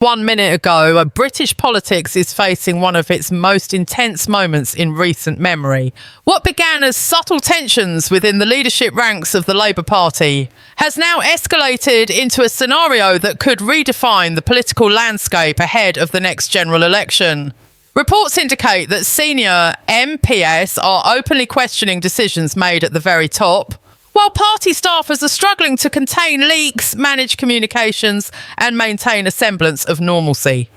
1 minute ago, British politics is facing one of its most intense moments in recent memory. What began as subtle tensions within the leadership ranks of the Labour Party has now escalated into a scenario that could redefine the political landscape ahead of the next general election. Reports indicate that senior MPs are openly questioning decisions made at the very top, while party staffers are struggling to contain leaks, manage communications, and maintain a semblance of normalcy.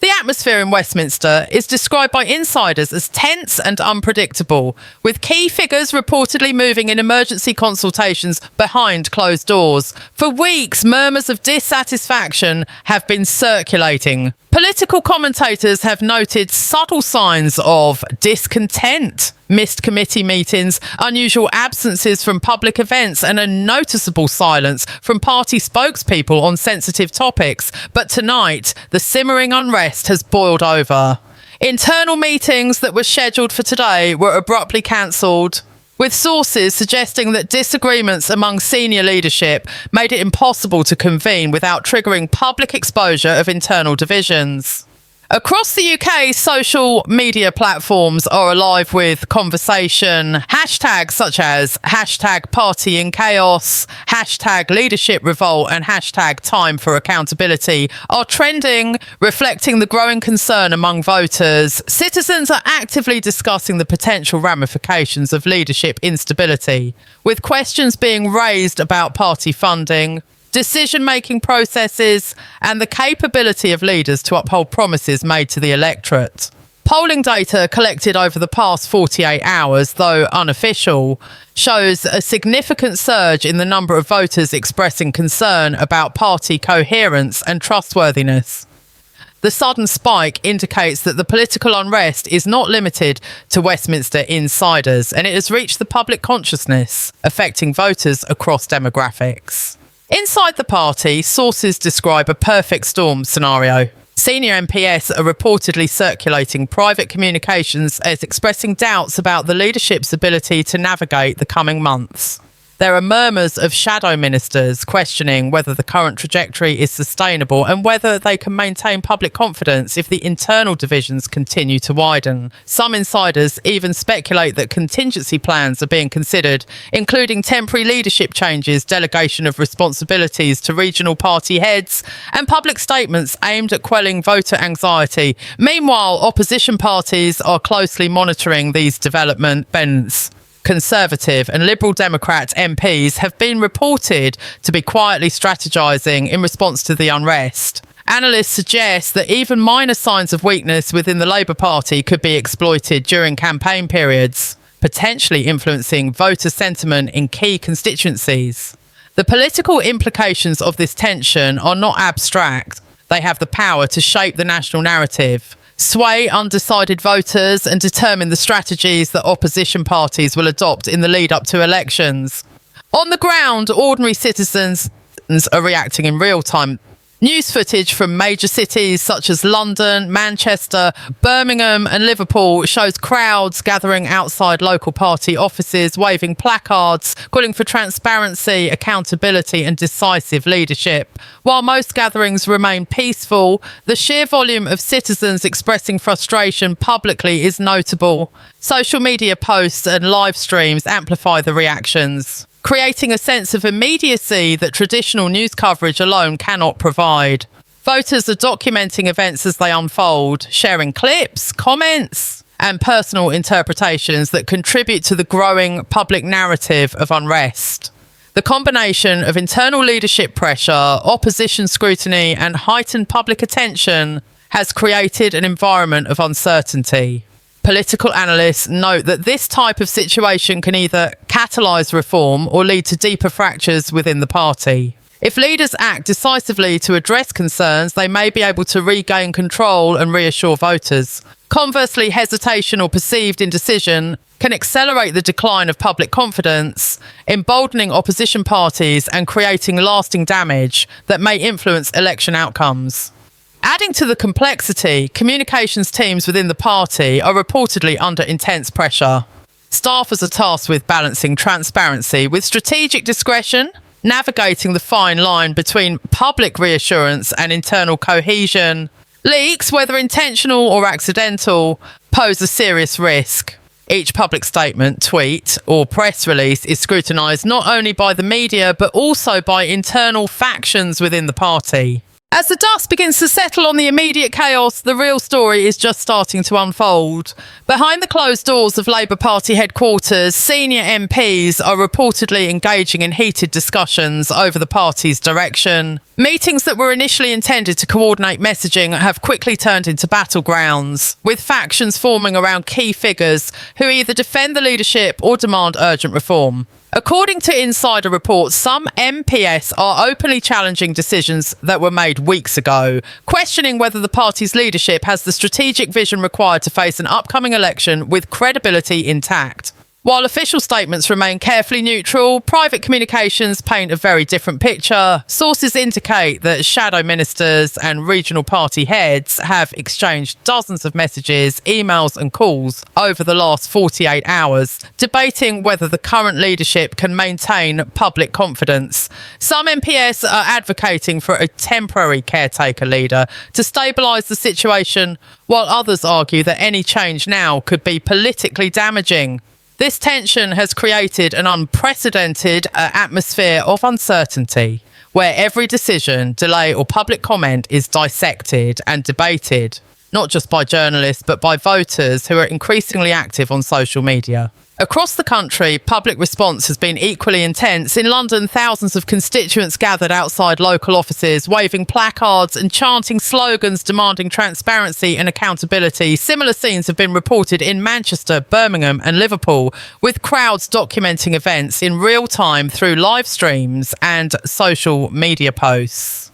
The atmosphere in Westminster is described by insiders as tense and unpredictable, with key figures reportedly moving in emergency consultations behind closed doors. For weeks, murmurs of dissatisfaction have been circulating. Political commentators have noted subtle signs of discontent, missed committee meetings, unusual absences from public events, and a noticeable silence from party spokespeople on sensitive topics. But tonight, the simmering unrest has boiled over. Internal meetings that were scheduled for today were abruptly cancelled, with sources suggesting that disagreements among senior leadership made it impossible to convene without triggering public exposure of internal divisions. Across the UK, social media platforms are alive with conversation. Hashtags such as hashtag party in chaos, hashtag leadership revolt, and hashtag time for accountability are trending, reflecting the growing concern among voters. Citizens are actively discussing the potential ramifications of leadership instability, with questions being raised about party funding, decision-making processes, and the capability of leaders to uphold promises made to the electorate. Polling data collected over the past 48 hours, though unofficial, shows a significant surge in the number of voters expressing concern about party coherence and trustworthiness. The sudden spike indicates that the political unrest is not limited to Westminster insiders, and it has reached the public consciousness, affecting voters across demographics. Inside the party, sources describe a perfect storm scenario. Senior MPs are reportedly circulating private communications as expressing doubts about the leadership's ability to navigate the coming months. There are murmurs of shadow ministers questioning whether the current trajectory is sustainable and whether they can maintain public confidence if the internal divisions continue to widen. Some insiders even speculate that contingency plans are being considered, including temporary leadership changes, delegation of responsibilities to regional party heads, and public statements aimed at quelling voter anxiety. Meanwhile, opposition parties are closely monitoring these developments. Conservative and Liberal Democrat MPs have been reported to be quietly strategising in response to the unrest. Analysts suggest that even minor signs of weakness within the Labour Party could be exploited during campaign periods, potentially influencing voter sentiment in key constituencies. The political implications of this tension are not abstract. They have the power to shape the national narrative, sway undecided voters, and determine the strategies that opposition parties will adopt in the lead up to elections. On the ground, ordinary citizens are reacting in real time. News footage from major cities such as London, Manchester, Birmingham and Liverpool shows crowds gathering outside local party offices, waving placards, calling for transparency, accountability and decisive leadership. While most gatherings remain peaceful, the sheer volume of citizens expressing frustration publicly is notable. Social media posts and live streams amplify the reactions, creating a sense of immediacy that traditional news coverage alone cannot provide. Voters are documenting events as they unfold, sharing clips, comments, and personal interpretations that contribute to the growing public narrative of unrest. The combination of internal leadership pressure, opposition scrutiny, and heightened public attention has created an environment of uncertainty. Political analysts note that this type of situation can either catalyse reform or lead to deeper fractures within the party. If leaders act decisively to address concerns, they may be able to regain control and reassure voters. Conversely, hesitation or perceived indecision can accelerate the decline of public confidence, emboldening opposition parties and creating lasting damage that may influence election outcomes. Adding to the complexity, communications teams within the party are reportedly under intense pressure. Staffers are tasked with balancing transparency with strategic discretion, navigating the fine line between public reassurance and internal cohesion. Leaks, whether intentional or accidental, pose a serious risk. Each public statement, tweet, or press release is scrutinised not only by the media but also by internal factions within the party. As the dust begins to settle on the immediate chaos, the real story is just starting to unfold. Behind the closed doors of Labour Party headquarters, senior MPs are reportedly engaging in heated discussions over the party's direction. Meetings that were initially intended to coordinate messaging have quickly turned into battlegrounds, with factions forming around key figures who either defend the leadership or demand urgent reform. According to insider reports, some MPs are openly challenging decisions that were made weeks ago, questioning whether the party's leadership has the strategic vision required to face an upcoming election with credibility intact. While official statements remain carefully neutral, private communications paint a very different picture. Sources indicate that shadow ministers and regional party heads have exchanged dozens of messages, emails and calls over the last 48 hours, debating whether the current leadership can maintain public confidence. Some MPs are advocating for a temporary caretaker leader to stabilise the situation, while others argue that any change now could be politically damaging. This tension has created an unprecedented atmosphere of uncertainty, where every decision, delay or public comment is dissected and debated, not just by journalists but by voters who are increasingly active on social media. Across the country, public response has been equally intense. In London, thousands of constituents gathered outside local offices, waving placards and chanting slogans demanding transparency and accountability. Similar scenes have been reported in Manchester, Birmingham and Liverpool, with crowds documenting events in real time through live streams and social media posts.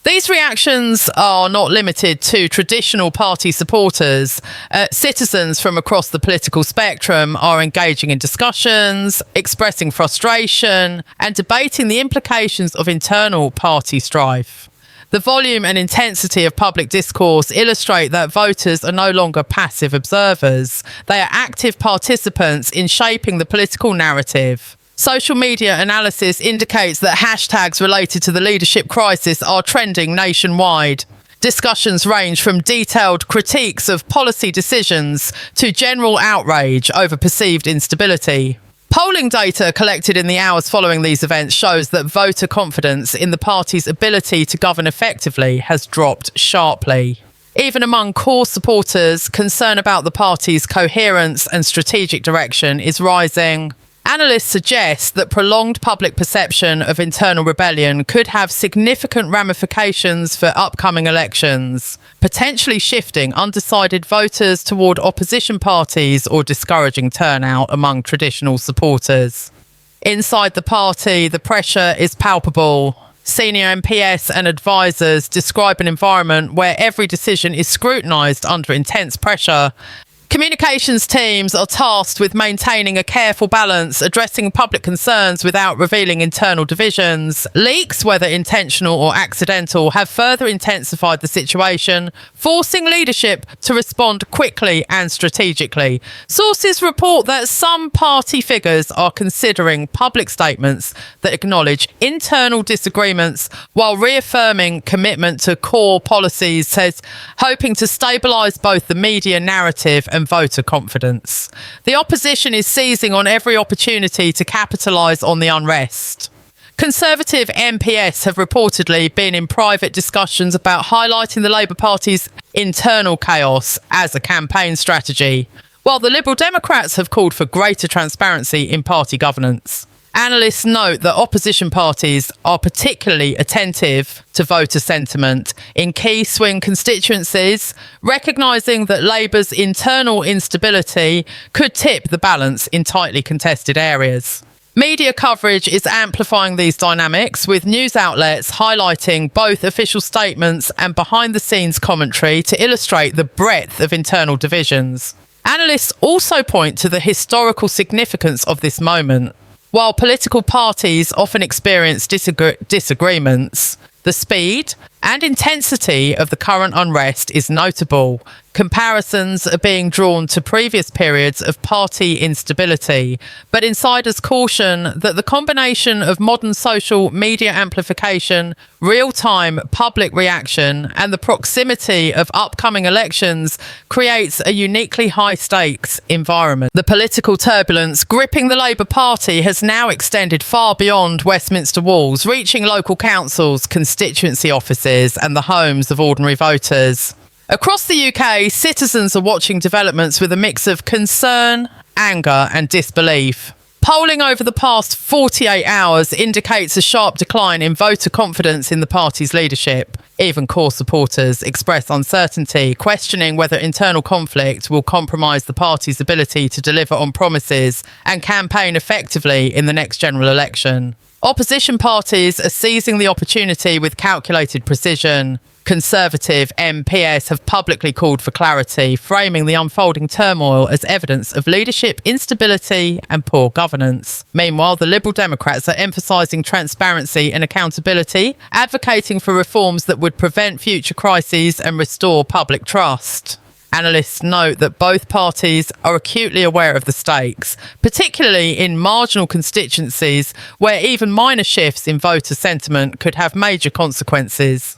These reactions are not limited to traditional party supporters. Citizens from across the political spectrum are engaging in discussions, expressing frustration, and debating the implications of internal party strife. The volume and intensity of public discourse illustrate that voters are no longer passive observers. They are active participants in shaping the political narrative. Social media analysis indicates that hashtags related to the leadership crisis are trending nationwide. Discussions range from detailed critiques of policy decisions to general outrage over perceived instability. Polling data collected in the hours following these events shows that voter confidence in the party's ability to govern effectively has dropped sharply. Even among core supporters, concern about the party's coherence and strategic direction is rising. Analysts suggest that prolonged public perception of internal rebellion could have significant ramifications for upcoming elections, potentially shifting undecided voters toward opposition parties or discouraging turnout among traditional supporters. Inside the party, the pressure is palpable. Senior MPs and advisors describe an environment where every decision is scrutinised under intense pressure. Communications teams are tasked with maintaining a careful balance, addressing public concerns without revealing internal divisions. Leaks, whether intentional or accidental, have further intensified the situation, forcing leadership to respond quickly and strategically. Sources report that some party figures are considering public statements that acknowledge internal disagreements while reaffirming commitment to core policies, says, hoping to stabilise both the media narrative and voter confidence. The opposition is seizing on every opportunity to capitalise on the unrest. Conservative MPs have reportedly been in private discussions about highlighting the Labour Party's internal chaos as a campaign strategy, while the Liberal Democrats have called for greater transparency in party governance. Analysts note that opposition parties are particularly attentive to voter sentiment in key swing constituencies, recognising that Labour's internal instability could tip the balance in tightly contested areas. Media coverage is amplifying these dynamics, with news outlets highlighting both official statements and behind-the-scenes commentary to illustrate the breadth of internal divisions. Analysts also point to the historical significance of this moment. While political parties often experience disagreements, the speed and intensity of the current unrest is notable. Comparisons are being drawn to previous periods of party instability, but insiders caution that the combination of modern social media amplification, real-time public reaction, and the proximity of upcoming elections creates a uniquely high-stakes environment. The political turbulence gripping the Labour Party has now extended far beyond Westminster walls, reaching local councils, constituency offices, and the homes of ordinary voters. Across the UK, citizens are watching developments with a mix of concern, anger, and disbelief. Polling over the past 48 hours indicates a sharp decline in voter confidence in the party's leadership. Even core supporters express uncertainty, questioning whether internal conflict will compromise the party's ability to deliver on promises and campaign effectively in the next general election. Opposition parties are seizing the opportunity with calculated precision. Conservative MPs have publicly called for clarity, framing the unfolding turmoil as evidence of leadership instability and poor governance. Meanwhile, the Liberal Democrats are emphasising transparency and accountability, advocating for reforms that would prevent future crises and restore public trust. Analysts note that both parties are acutely aware of the stakes, particularly in marginal constituencies where even minor shifts in voter sentiment could have major consequences.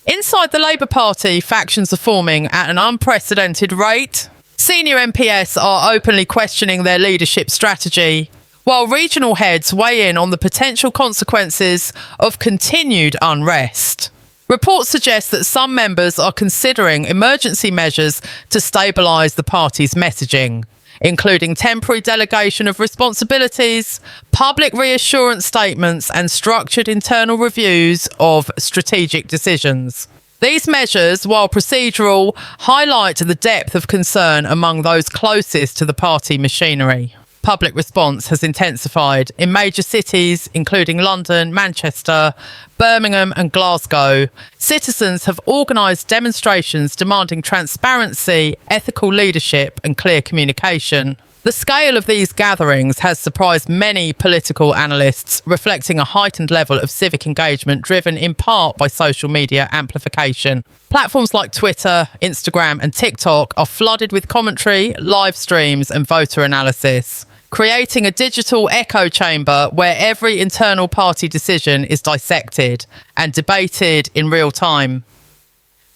Inside the Labour Party, factions are forming at an unprecedented rate. Senior MPs are openly questioning their leadership strategy, while regional heads weigh in on the potential consequences of continued unrest. Reports suggest that some members are considering emergency measures to stabilise the party's messaging, including temporary delegation of responsibilities, public reassurance statements, and structured internal reviews of strategic decisions. These measures, while procedural, highlight the depth of concern among those closest to the party machinery. Public response has intensified in major cities, including London, Manchester, Birmingham, and Glasgow. Citizens have organised demonstrations demanding transparency, ethical leadership, and clear communication. The scale of these gatherings has surprised many political analysts, reflecting a heightened level of civic engagement driven in part by social media amplification. Platforms like Twitter, Instagram, and TikTok are flooded with commentary, live streams, and voter analysis, creating a digital echo chamber where every internal party decision is dissected and debated in real time.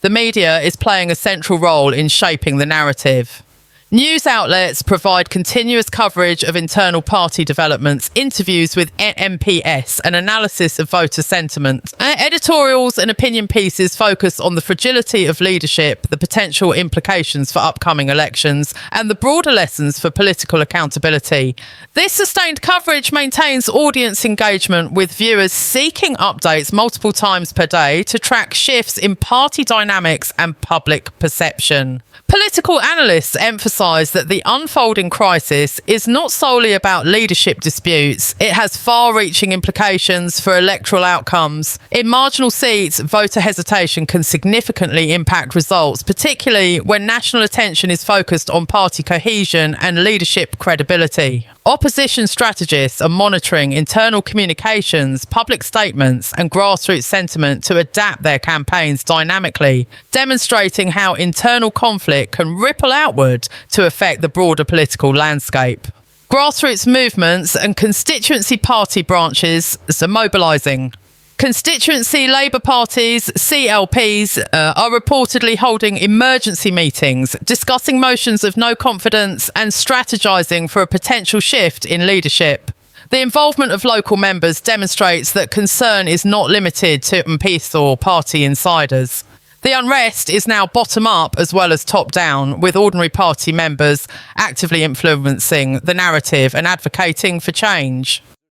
The media is playing a central role in shaping the narrative. News outlets provide continuous coverage of internal party developments, interviews with MPs, and analysis of voter sentiment. Editorials and opinion pieces focus on the fragility of leadership, the potential implications for upcoming elections, and the broader lessons for political accountability. This sustained coverage maintains audience engagement, with viewers seeking updates multiple times per day to track shifts in party dynamics and public perception. Political analysts emphasise that the unfolding crisis is not solely about leadership disputes. It has far-reaching implications for electoral outcomes. In marginal seats, voter hesitation can significantly impact results, particularly when national attention is focused on party cohesion and leadership credibility. Opposition strategists are monitoring internal communications, public statements, and grassroots sentiment to adapt their campaigns dynamically, demonstrating how internal conflict can ripple outward to affect the broader political landscape. Grassroots movements and constituency party branches are mobilising. Constituency Labour parties, CLPs, are reportedly holding emergency meetings, discussing motions of no confidence and strategising for a potential shift in leadership. The involvement of local members demonstrates that concern is not limited to MPs or party insiders. The unrest is now bottom-up as well as top-down, with ordinary party members actively influencing the narrative and advocating for change.